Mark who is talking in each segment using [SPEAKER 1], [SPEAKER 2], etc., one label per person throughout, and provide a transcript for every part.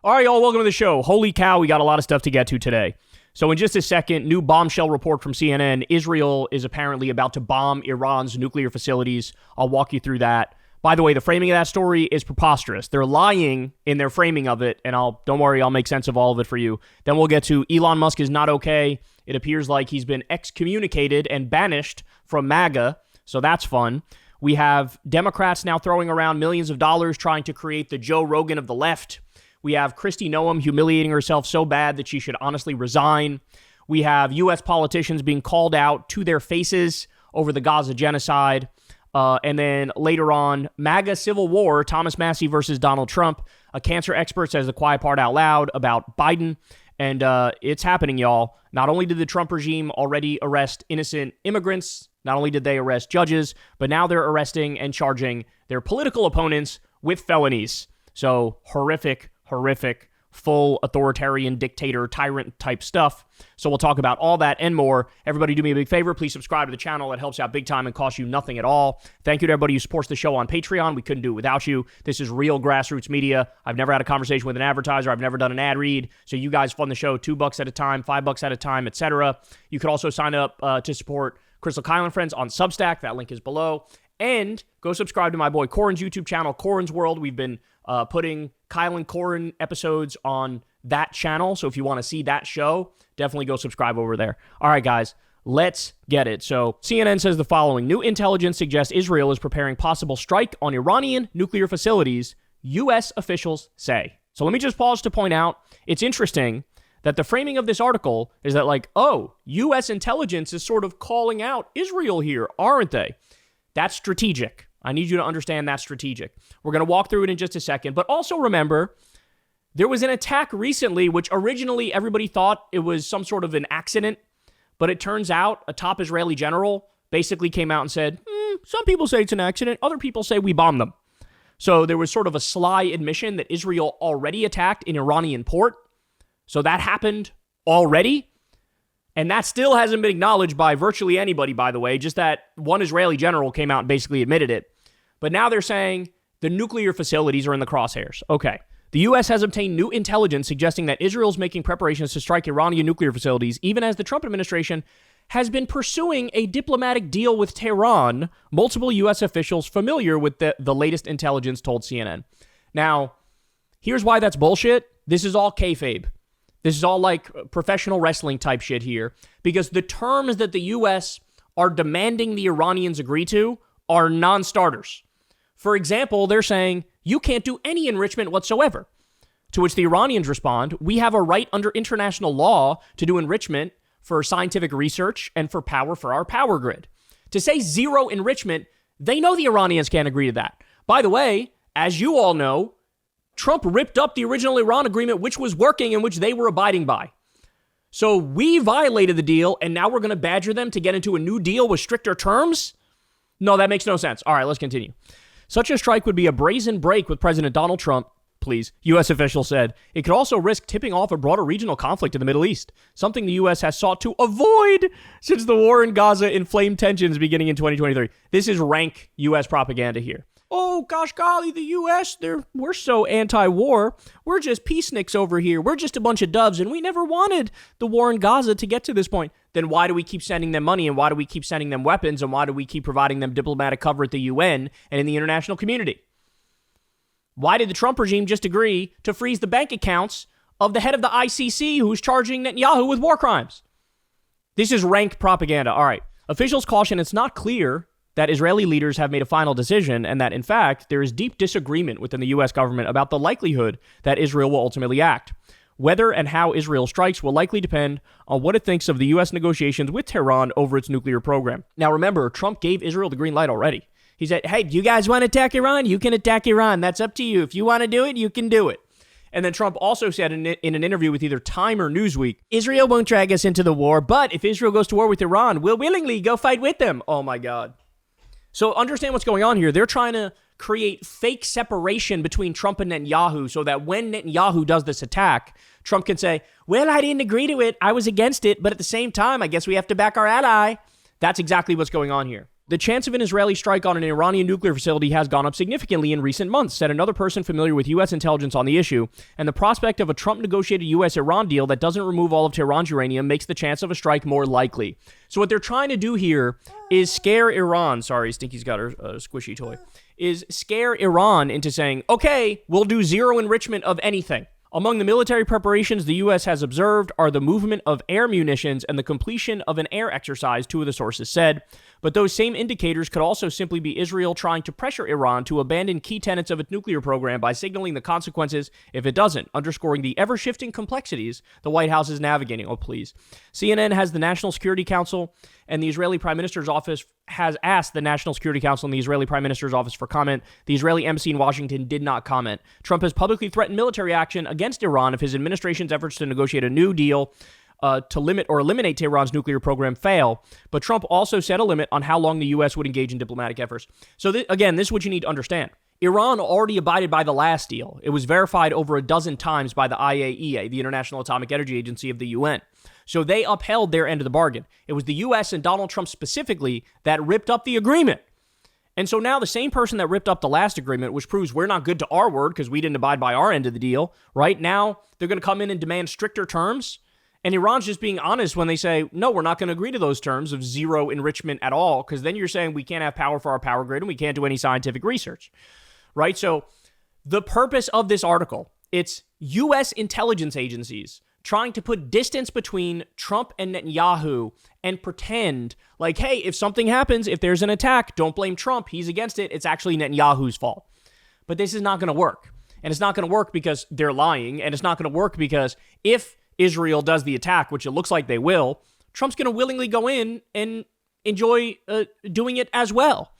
[SPEAKER 1] All right, y'all, welcome to the show. Holy cow, we got a lot of stuff to get to today. So in just a second, new bombshell report from CNN. Israel is apparently about to bomb Iran's nuclear facilities. I'll walk you through that. By the way, the framing of that story is preposterous. They're lying in their framing of it, and don't worry, I'll make sense of all of it for you. Then we'll get to Elon Musk is not okay. It appears like he's been excommunicated and banished from MAGA, so that's fun. We have Democrats now throwing around millions of dollars trying to create the Joe Rogan of the left. We have Kristi Noem humiliating herself so bad that she should honestly resign. We have U.S. politicians being called out to their faces over the Gaza genocide. And then later on, MAGA civil war, Thomas Massie versus Donald Trump. A cancer expert says the quiet part out loud about Biden. And it's happening, y'all. Not only did the Trump regime already arrest innocent immigrants, not only did they arrest judges, but now they're arresting and charging their political opponents with felonies. So horrific, full authoritarian dictator tyrant type stuff. So we'll talk about all that and more. Everybody do me a big favor. Please subscribe to the channel. It helps out big time and costs you nothing at all. Thank you to everybody who supports the show on Patreon. We couldn't do it without you. This is real grassroots media. I've never had a conversation with an advertiser. I've never done an ad read. So you guys fund the show $2 at a time, $5 at a time, etc. You could also sign up to support Crystal Kyle and Friends on Substack. That link is below. And go subscribe to my boy Corin's YouTube channel, Corin's World. We've been putting Kyle and Corin episodes on that channel. So if you want to see that show, definitely go subscribe over there. All right, guys, let's get it. So CNN says the following. New intelligence suggests Israel is preparing possible strike on Iranian nuclear facilities, U.S. officials say. So let me just pause to point out, it's interesting that the framing of this article is that like, oh, U.S. intelligence is sort of calling out Israel here, aren't they? That's strategic. I need you to understand that's strategic. We're going to walk through it in just a second. But also remember, there was an attack recently, which originally everybody thought it was some sort of an accident. But it turns out a top Israeli general basically came out and said, some people say it's an accident. Other people say we bombed them. So there was sort of a sly admission that Israel already attacked an Iranian port. So that happened already. And that still hasn't been acknowledged by virtually anybody, by the way. Just that one Israeli general came out and basically admitted it. But now they're saying the nuclear facilities are in the crosshairs. Okay. The U.S. has obtained new intelligence suggesting that Israel's making preparations to strike Iranian nuclear facilities, even as the Trump administration has been pursuing a diplomatic deal with Tehran. Multiple U.S. officials familiar with the latest intelligence told CNN. Now, here's why that's bullshit. This is all kayfabe. This is all like professional wrestling type shit here, because the terms that the U.S. are demanding the Iranians agree to are non-starters. For example, they're saying, you can't do any enrichment whatsoever. To which the Iranians respond, we have a right under international law to do enrichment for scientific research and for power for our power grid. To say zero enrichment, they know the Iranians can't agree to that. By the way, as you all know, Trump ripped up the original Iran agreement, which was working and which they were abiding by. So we violated the deal, and now we're going to badger them to get into a new deal with stricter terms? No, that makes no sense. All right, let's continue. Such a strike would be a brazen break with President Donald Trump, please, U.S. officials said. It could also risk tipping off a broader regional conflict in the Middle East, something the U.S. has sought to avoid since the war in Gaza inflamed tensions beginning in 2023. This is rank U.S. propaganda here. Oh, gosh golly, the U.S., we're so anti-war. We're just peaceniks over here. We're just a bunch of doves, and we never wanted the war in Gaza to get to this point. Then why do we keep sending them money, and why do we keep sending them weapons, and why do we keep providing them diplomatic cover at the UN and in the international community? Why did the Trump regime just agree to freeze the bank accounts of the head of the ICC who's charging Netanyahu with war crimes? This is rank propaganda. All right. Officials caution it's not clear that Israeli leaders have made a final decision and that, in fact, there is deep disagreement within the U.S. government about the likelihood that Israel will ultimately act. Whether and how Israel strikes will likely depend on what it thinks of the U.S. negotiations with Tehran over its nuclear program. Now, remember, Trump gave Israel the green light already. He said, hey, do you guys want to attack Iran? You can attack Iran. That's up to you. If you want to do it, you can do it. And then Trump also said in an interview with either Time or Newsweek, Israel won't drag us into the war, but if Israel goes to war with Iran, we'll willingly go fight with them. Oh, my God. So understand what's going on here. They're trying to create fake separation between Trump and Netanyahu so that when Netanyahu does this attack, Trump can say, well, I didn't agree to it. I was against it. But at the same time, I guess we have to back our ally. That's exactly what's going on here. The chance of an Israeli strike on an Iranian nuclear facility has gone up significantly in recent months, said another person familiar with U.S. intelligence on the issue, and the prospect of a Trump-negotiated U.S.-Iran deal that doesn't remove all of Tehran's uranium makes the chance of a strike more likely. So what they're trying to do here is scare Iran. Sorry, Stinky's got her squishy toy. Is scare Iran into saying, okay, we'll do zero enrichment of anything. Among the military preparations the U.S. has observed are the movement of air munitions and the completion of an air exercise, two of the sources said. But those same indicators could also simply be Israel trying to pressure Iran to abandon key tenets of its nuclear program by signaling the consequences if it doesn't, underscoring the ever-shifting complexities the White House is navigating. Oh, please. CNN has the National Security Council and the Israeli Prime Minister's office has asked the National Security Council and the Israeli Prime Minister's office for comment. The Israeli embassy in Washington did not comment. Trump has publicly threatened military action against Iran if his administration's efforts to negotiate a new deal to limit or eliminate Tehran's nuclear program fail. But Trump also set a limit on how long the U.S. would engage in diplomatic efforts. So again, this is what you need to understand. Iran already abided by the last deal. It was verified over a dozen times by the IAEA, the International Atomic Energy Agency of the UN. So they upheld their end of the bargain. It was the U.S. and Donald Trump specifically that ripped up the agreement. And so now the same person that ripped up the last agreement, which proves we're not good to our word because we didn't abide by our end of the deal, right? Now they're going to come in and demand stricter terms. And Iran's just being honest when they say, no, we're not going to agree to those terms of zero enrichment at all, because then you're saying we can't have power for our power grid and we can't do any scientific research, right? So the purpose of this article, it's U.S. intelligence agencies trying to put distance between Trump and Netanyahu and pretend like, hey, if something happens, if there's an attack, don't blame Trump. He's against it. It's actually Netanyahu's fault. But this is not going to work. And it's not going to work because they're lying. And it's not going to work because if Israel does the attack, which it looks like they will, Trump's going to willingly go in and enjoy doing it as well.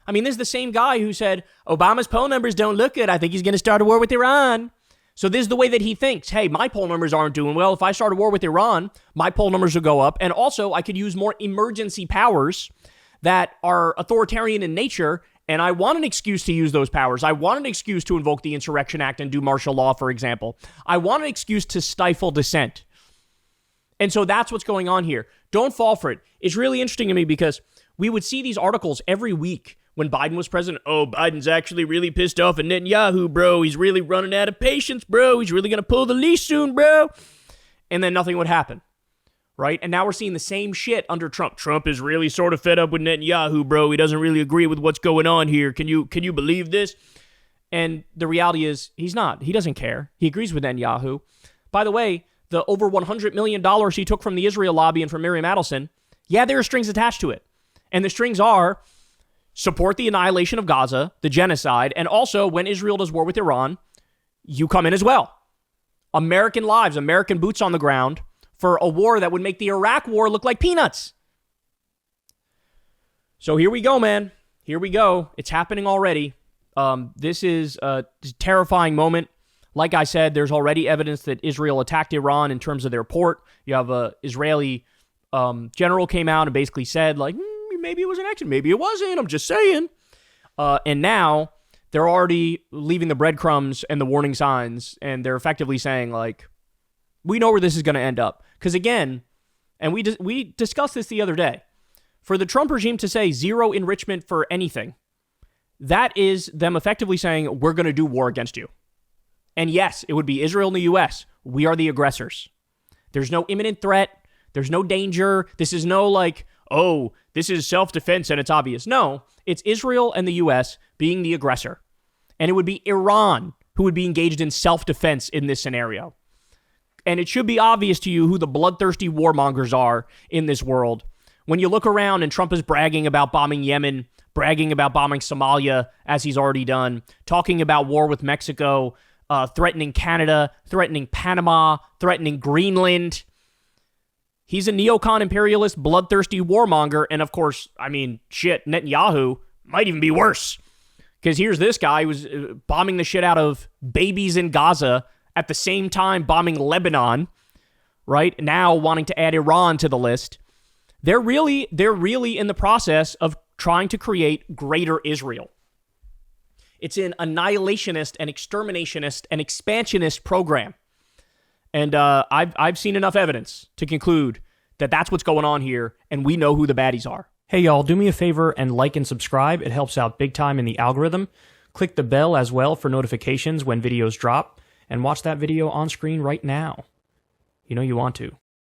[SPEAKER 1] I mean, this is the same guy who said, Obama's poll numbers don't look good. I think he's going to start a war with Iran. So this is the way that he thinks. Hey, my poll numbers aren't doing well. If I start a war with Iran, my poll numbers will go up. And also, I could use more emergency powers that are authoritarian in nature. And I want an excuse to use those powers. I want an excuse to invoke the Insurrection Act and do martial law, for example. I want an excuse to stifle dissent. And so that's what's going on here. Don't fall for it. It's really interesting to me because we would see these articles every week when Biden was president. Oh, Biden's actually really pissed off at Netanyahu, bro. He's really running out of patience, bro. He's really going to pull the leash soon, bro. And then nothing would happen, right? And now we're seeing the same shit under Trump. Trump is really sort of fed up with Netanyahu, bro. He doesn't really agree with what's going on here. Can you believe this? And the reality is he's not. He doesn't care. He agrees with Netanyahu. By the way, the over $100 million he took from the Israel lobby and from Miriam Adelson, yeah, there are strings attached to it. And the strings are support the annihilation of Gaza, the genocide, and also when Israel does war with Iran, you come in as well. American lives, American boots on the ground for a war that would make the Iraq war look like peanuts. So here we go, man. Here we go. It's happening already. This is a terrifying moment. Like I said, there's already evidence that Israel attacked Iran in terms of their port. You have a Israeli general came out and basically said, like, maybe it was an accident. Maybe it wasn't. I'm just saying. And now they're already leaving the breadcrumbs and the warning signs. And they're effectively saying, like, we know where this is going to end up. Because again, and we discussed this the other day, for the Trump regime to say zero enrichment for anything, that is them effectively saying, we're going to do war against you. And yes, it would be Israel and the U.S. We are the aggressors. There's no imminent threat. There's no danger. This is no like, oh, this is self-defense and it's obvious. No, it's Israel and the U.S. being the aggressor. And it would be Iran who would be engaged in self-defense in this scenario. And it should be obvious to you who the bloodthirsty warmongers are in this world. When you look around and Trump is bragging about bombing Yemen, bragging about bombing Somalia, as he's already done, talking about war with Mexico, threatening Canada, threatening Panama, threatening Greenland. He's a neocon imperialist, bloodthirsty warmonger. And of course, I mean, shit, Netanyahu might even be worse. Because here's this guy who was bombing the shit out of babies in Gaza at the same time bombing Lebanon, right? Now wanting to add Iran to the list. They're really in the process of trying to create greater Israel. It's an annihilationist and exterminationist and expansionist program. And I've seen enough evidence to conclude that that's what's going on here, and we know who the baddies are. Hey y'all, do me a favor and like and subscribe. It helps out big time in the algorithm. Click the bell as well for notifications when videos drop, and watch that video on screen right now. You know you want to.